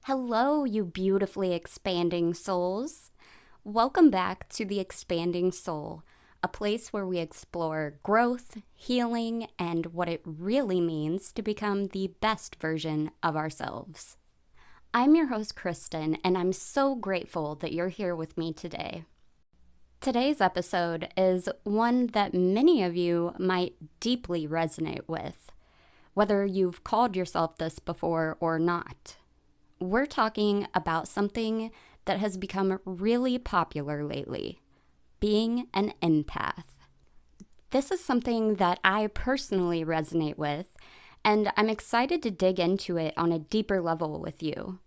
Hello, you beautifully expanding souls. Welcome back to The Expanding Soul, a place where we explore growth, healing, and what it really means to become the best version of ourselves. I'm your host, Kristen, and I'm so grateful that you're here with me today. Today's episode is one that many of you might deeply resonate with, whether you've called yourself this before or not. We're talking about something that has become really popular lately, being an empath. This is something that I personally resonate with, and I'm excited to dig into it on a deeper level with you.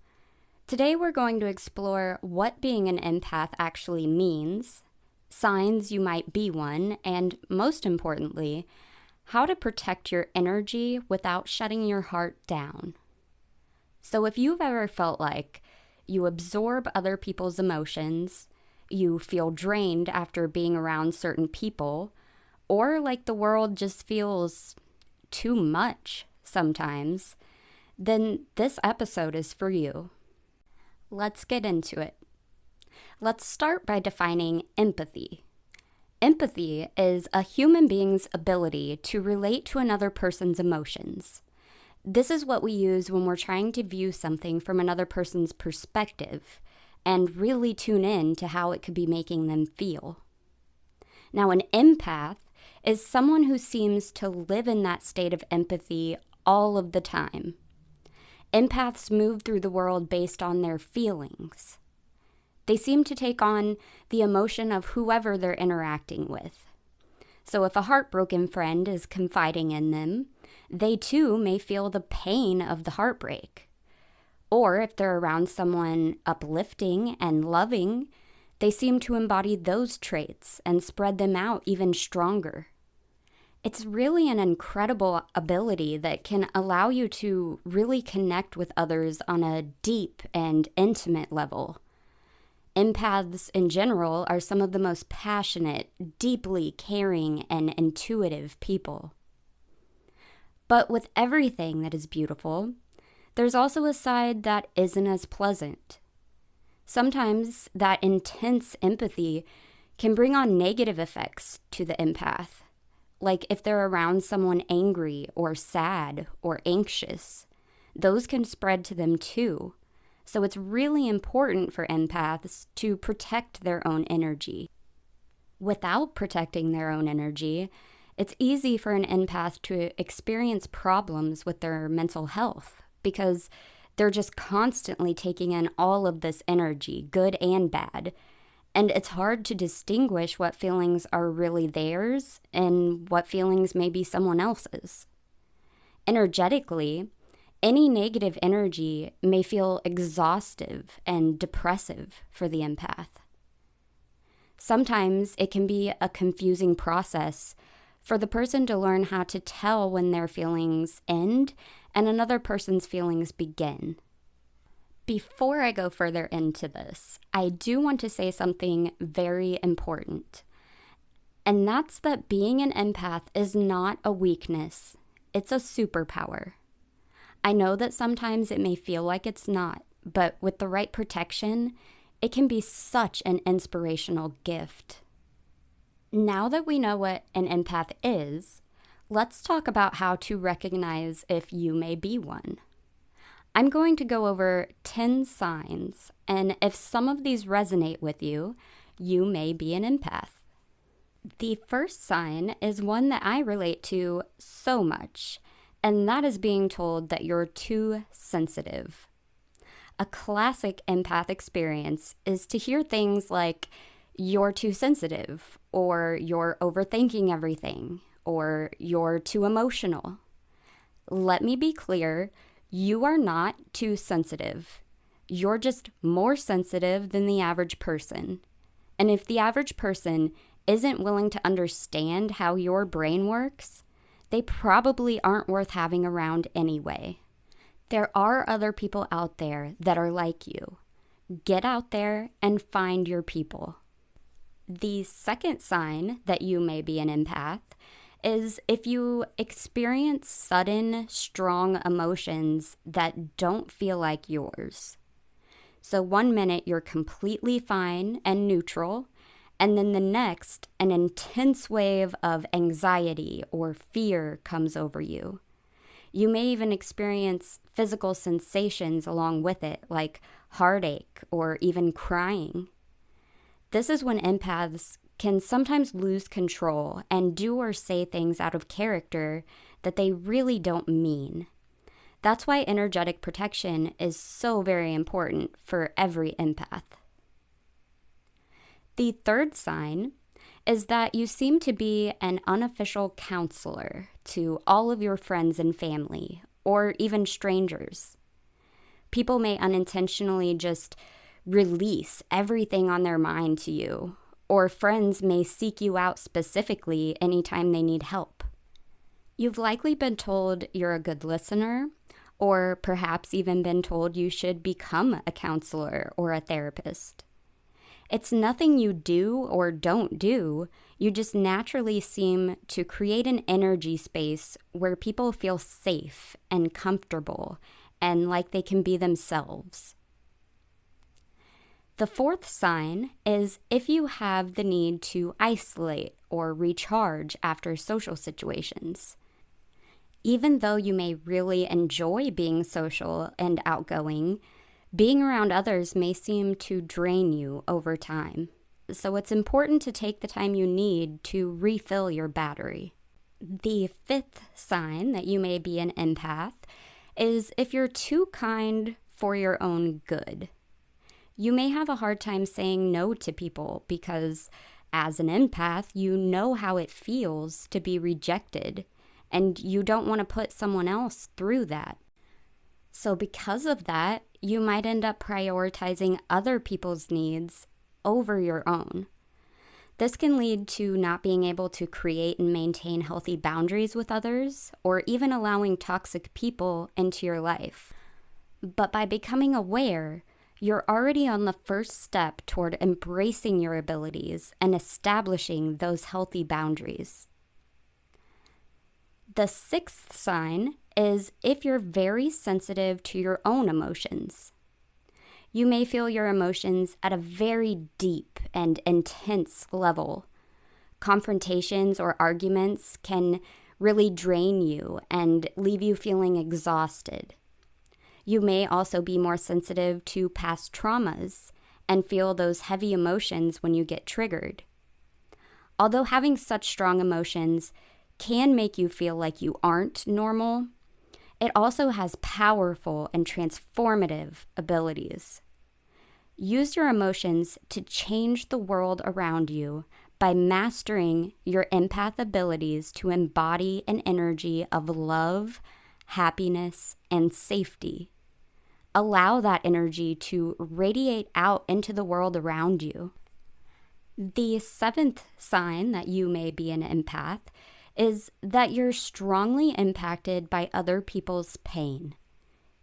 Today we're going to explore what being an empath actually means, signs you might be one, and most importantly, how to protect your energy without shutting your heart down. So if you've ever felt like you absorb other people's emotions, you feel drained after being around certain people, or like the world just feels too much sometimes, then this episode is for you. Let's get into it. Let's start by defining empathy. Empathy is a human being's ability to relate to another person's emotions. This is what we use when we're trying to view something from another person's perspective and really tune in to how it could be making them feel. Now, an empath is someone who seems to live in that state of empathy all of the time. Empaths move through the world based on their feelings. They seem to take on the emotion of whoever they're interacting with. So if a heartbroken friend is confiding in them, they too may feel the pain of the heartbreak. Or if they're around someone uplifting and loving, they seem to embody those traits and spread them out even stronger. It's really an incredible ability that can allow you to really connect with others on a deep and intimate level. Empaths in general are some of the most passionate, deeply caring, and intuitive people. But with everything that is beautiful, there's also a side that isn't as pleasant. Sometimes that intense empathy can bring on negative effects to the empath, like if they're around someone angry or sad or anxious. Those can spread to them too. So it's really important for empaths to protect their own energy. Without protecting their own energy, it's easy for an empath to experience problems with their mental health because they're just constantly taking in all of this energy, good and bad. And it's hard to distinguish what feelings are really theirs and what feelings may be someone else's. Energetically, any negative energy may feel exhaustive and depressive for the empath. Sometimes it can be a confusing process for the person to learn how to tell when their feelings end and another person's feelings begin. Before I go further into this, I do want to say something very important. And that's that being an empath is not a weakness. It's a superpower. I know that sometimes it may feel like it's not, but with the right protection, it can be such an inspirational gift. Now that we know what an empath is, let's talk about how to recognize if you may be one. I'm going to go over 10 signs, and if some of these resonate with you, you may be an empath. The first sign is one that I relate to so much, and that is being told that you're too sensitive. A classic empath experience is to hear things like, you're too sensitive, or you're overthinking everything, or you're too emotional. Let me be clear, you are not too sensitive. You're just more sensitive than the average person. And if the average person isn't willing to understand how your brain works, they probably aren't worth having around anyway. There are other people out there that are like you. Get out there and find your people. The second sign that you may be an empath is if you experience sudden, strong emotions that don't feel like yours. So 1 minute you're completely fine and neutral, and then the next, an intense wave of anxiety or fear comes over you. You may even experience physical sensations along with it, like heartache or even crying. This is when empaths can sometimes lose control and do or say things out of character that they really don't mean. That's why energetic protection is so very important for every empath. The third sign is that you seem to be an unofficial counselor to all of your friends and family, or even strangers. People may unintentionally just release everything on their mind to you, or friends may seek you out specifically anytime they need help. You've likely been told you're a good listener, or perhaps even been told you should become a counselor or a therapist. It's nothing you do or don't do, you just naturally seem to create an energy space where people feel safe and comfortable and like they can be themselves. The fourth sign is if you have the need to isolate or recharge after social situations. Even though you may really enjoy being social and outgoing, being around others may seem to drain you over time. So it's important to take the time you need to refill your battery. The fifth sign that you may be an empath is if you're too kind for your own good. You may have a hard time saying no to people because as an empath, you know how it feels to be rejected, and you don't want to put someone else through that. So because of that, you might end up prioritizing other people's needs over your own. This can lead to not being able to create and maintain healthy boundaries with others, or even allowing toxic people into your life. But by becoming aware, you're already on the first step toward embracing your abilities and establishing those healthy boundaries. The sixth sign is if you're very sensitive to your own emotions. You may feel your emotions at a very deep and intense level. Confrontations or arguments can really drain you and leave you feeling exhausted. You may also be more sensitive to past traumas and feel those heavy emotions when you get triggered. Although having such strong emotions can make you feel like you aren't normal, it also has powerful and transformative abilities. Use your emotions to change the world around you by mastering your empath abilities to embody an energy of love, happiness, and safety. Allow that energy to radiate out into the world around you. The seventh sign that you may be an empath is that you're strongly impacted by other people's pain.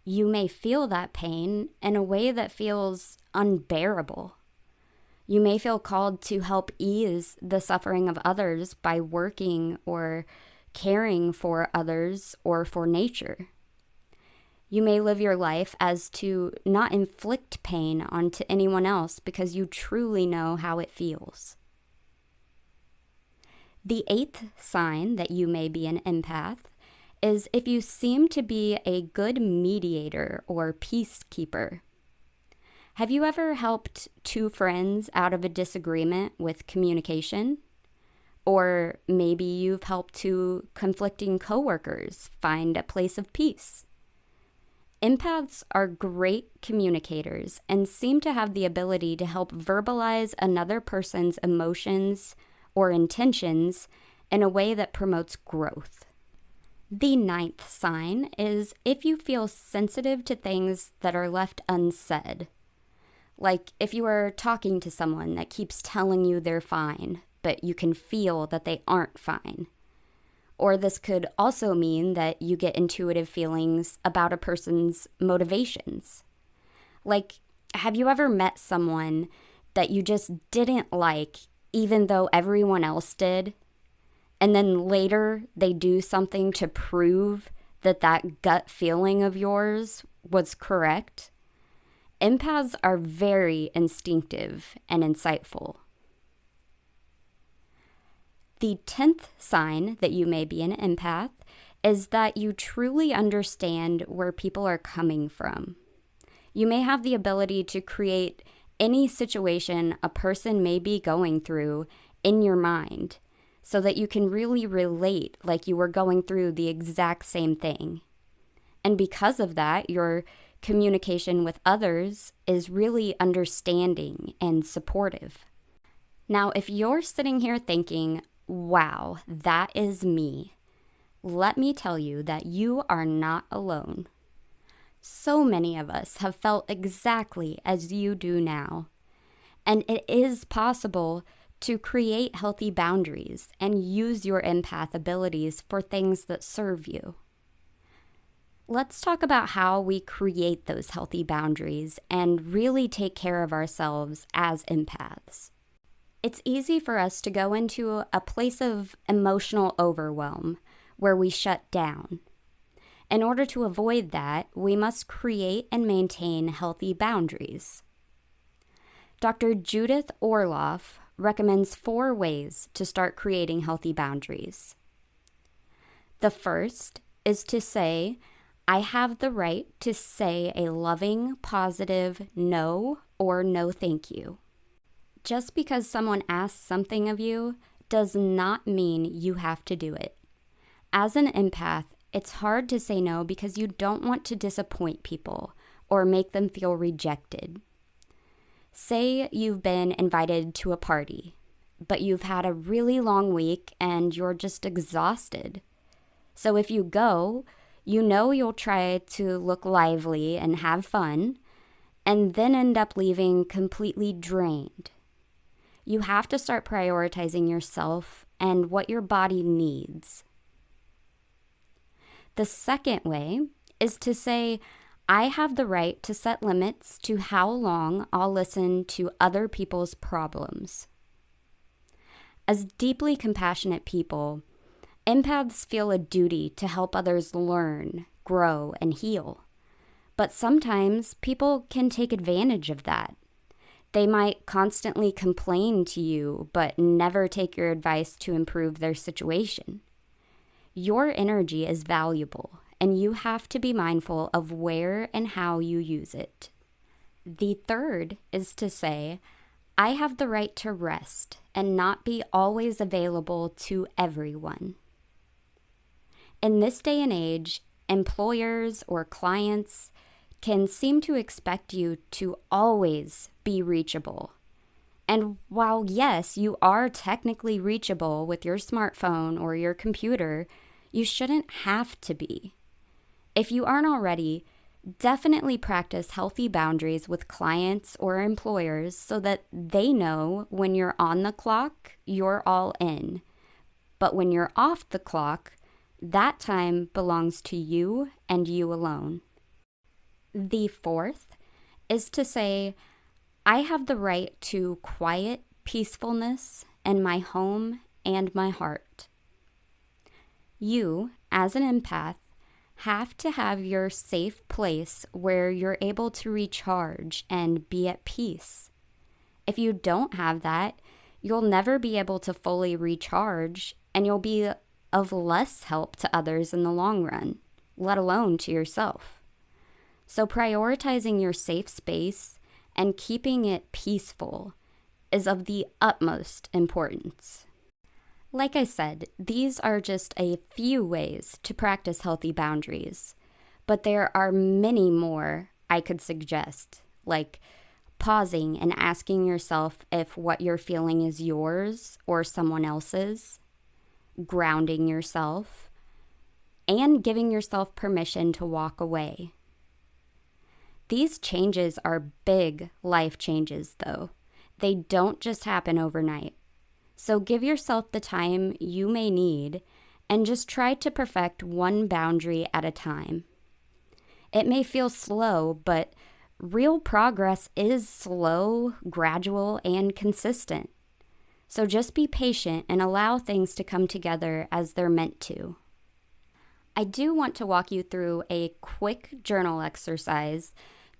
You may feel that pain in a way that feels unbearable. You may feel called to help ease the suffering of others by working or caring for others or for nature. You may live your life as to not inflict pain onto anyone else because you truly know how it feels. The eighth sign that you may be an empath is if you seem to be a good mediator or peacekeeper. Have you ever helped two friends out of a disagreement with communication? Or maybe you've helped two conflicting coworkers find a place of peace. Empaths are great communicators and seem to have the ability to help verbalize another person's emotions or intentions in a way that promotes growth. The ninth sign is if you feel sensitive to things that are left unsaid. Like if you are talking to someone that keeps telling you they're fine, but you can feel that they aren't fine. Or this could also mean that you get intuitive feelings about a person's motivations. Like, have you ever met someone that you just didn't like even though everyone else did? And then later they do something to prove that that gut feeling of yours was correct? Empaths are very instinctive and insightful. The 10th sign that you may be an empath is that you truly understand where people are coming from. You may have the ability to create any situation a person may be going through in your mind so that you can really relate like you were going through the exact same thing. And because of that, your communication with others is really understanding and supportive. Now, if you're sitting here thinking, wow, that is me, let me tell you that you are not alone. So many of us have felt exactly as you do now. And it is possible to create healthy boundaries and use your empath abilities for things that serve you. Let's talk about how we create those healthy boundaries and really take care of ourselves as empaths. It's easy for us to go into a place of emotional overwhelm where we shut down. In order to avoid that, we must create and maintain healthy boundaries. Dr. Judith Orloff recommends 4 ways to start creating healthy boundaries. The first is to say, I have the right to say a loving, positive no or no thank you. Just because someone asks something of you does not mean you have to do it. As an empath, it's hard to say no because you don't want to disappoint people or make them feel rejected. Say you've been invited to a party, but you've had a really long week and you're just exhausted. So if you go, you know you'll try to look lively and have fun, and then end up leaving completely drained. You have to start prioritizing yourself and what your body needs. The second way is to say, I have the right to set limits to how long I'll listen to other people's problems. As deeply compassionate people, empaths feel a duty to help others learn, grow, and heal. But sometimes people can take advantage of that. They might constantly complain to you, but never take your advice to improve their situation. Your energy is valuable, and you have to be mindful of where and how you use it. The third is to say, I have the right to rest and not be always available to everyone. In this day and age, employers or clients can seem to expect you to always be reachable. And while, yes, you are technically reachable with your smartphone or your computer, you shouldn't have to be. If you aren't already, definitely practice healthy boundaries with clients or employers so that they know when you're on the clock, you're all in. But when you're off the clock, that time belongs to you and you alone. The fourth is to say, I have the right to quiet peacefulness in my home and my heart. You, as an empath, have to have your safe place where you're able to recharge and be at peace. If you don't have that, you'll never be able to fully recharge, and you'll be of less help to others in the long run, let alone to yourself. So prioritizing your safe space and keeping it peaceful is of the utmost importance. Like I said, these are just a few ways to practice healthy boundaries, but there are many more I could suggest, like pausing and asking yourself if what you're feeling is yours or someone else's, grounding yourself, and giving yourself permission to walk away. These changes are big life changes, though. They don't just happen overnight. So give yourself the time you may need and just try to perfect one boundary at a time. It may feel slow, but real progress is slow, gradual, and consistent. So just be patient and allow things to come together as they're meant to. I do want to walk you through a quick journal exercise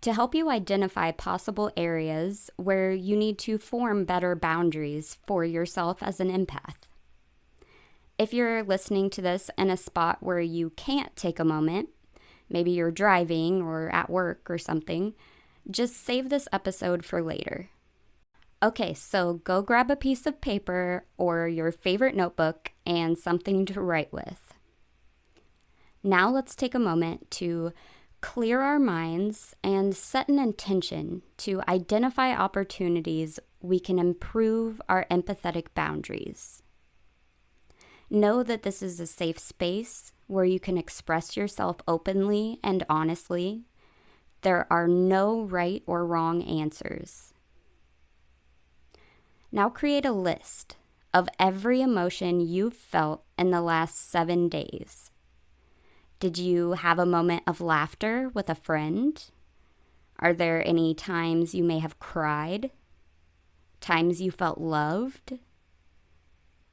to help you identify possible areas where you need to form better boundaries for yourself as an empath. If you're listening to this in a spot where you can't take a moment, maybe you're driving or at work or something, just save this episode for later. Okay, so go grab a piece of paper or your favorite notebook and something to write with. Now let's take a moment to clear our minds and set an intention to identify opportunities we can improve our empathetic boundaries. Know that this is a safe space where you can express yourself openly and honestly. There are no right or wrong answers. Now create a list of every emotion you've felt in the last 7 days. Did you have a moment of laughter with a friend? Are there any times you may have cried? Times you felt loved?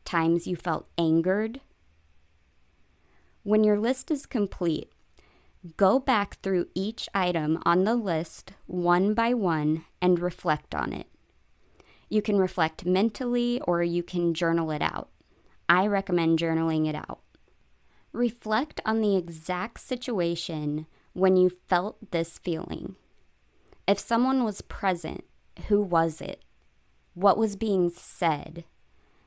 Times you felt angered? When your list is complete, go back through each item on the list one by one and reflect on it. You can reflect mentally or you can journal it out. I recommend journaling it out. Reflect on the exact situation when you felt this feeling. If someone was present, who was it? What was being said?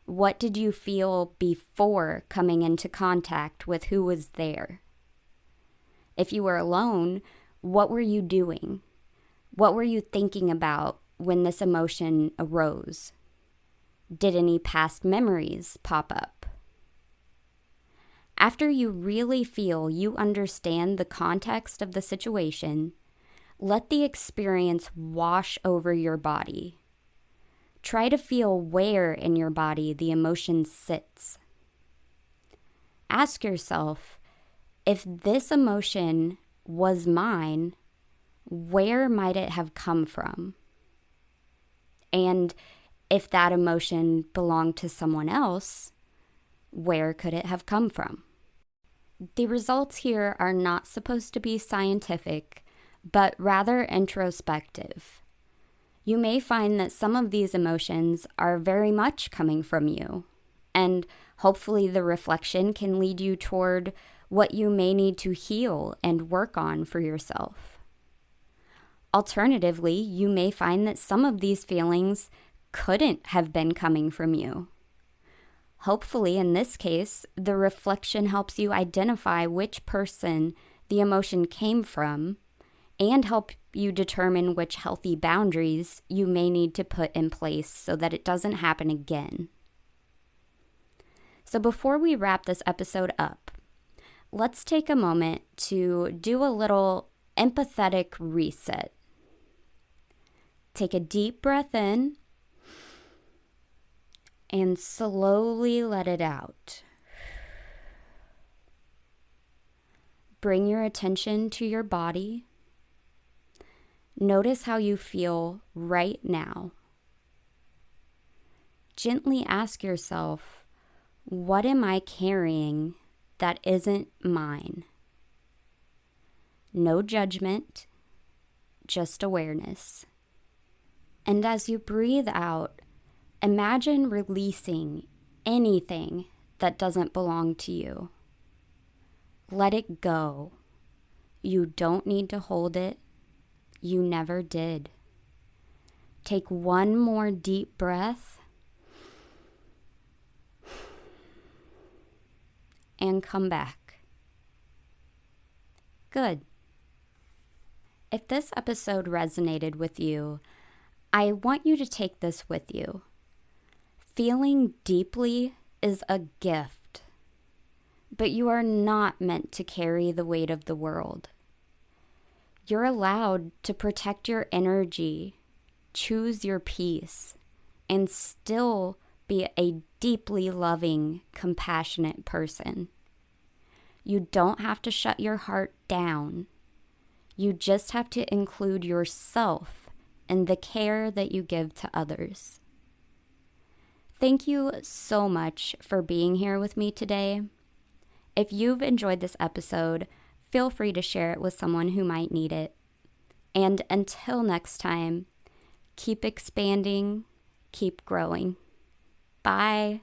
What did you feel before coming into contact with who was there? If you were alone, what were you doing? What were you thinking about when this emotion arose? Did any past memories pop up? After you really feel you understand the context of the situation, let the experience wash over your body. Try to feel where in your body the emotion sits. Ask yourself, if this emotion was mine, where might it have come from? And if that emotion belonged to someone else, where could it have come from? The results here are not supposed to be scientific, but rather introspective. You may find that some of these emotions are very much coming from you, and hopefully the reflection can lead you toward what you may need to heal and work on for yourself. Alternatively, you may find that some of these feelings couldn't have been coming from you. Hopefully, in this case, the reflection helps you identify which person the emotion came from and help you determine which healthy boundaries you may need to put in place so that it doesn't happen again. So before we wrap this episode up, let's take a moment to do a little empathetic reset. Take a deep breath in and slowly let it out. Bring your attention to your body. Notice how you feel right now. Gently ask yourself, what am I carrying that isn't mine? No judgment, just awareness. And as you breathe out, imagine releasing anything that doesn't belong to you. Let it go. You don't need to hold it. You never did. Take one more deep breath and come back. Good. If this episode resonated with you, I want you to take this with you. Feeling deeply is a gift, but you are not meant to carry the weight of the world. You're allowed to protect your energy, choose your peace, and still be a deeply loving, compassionate person. You don't have to shut your heart down. You just have to include yourself in the care that you give to others. Thank you so much for being here with me today. If you've enjoyed this episode, feel free to share it with someone who might need it. And until next time, keep expanding, keep growing. Bye.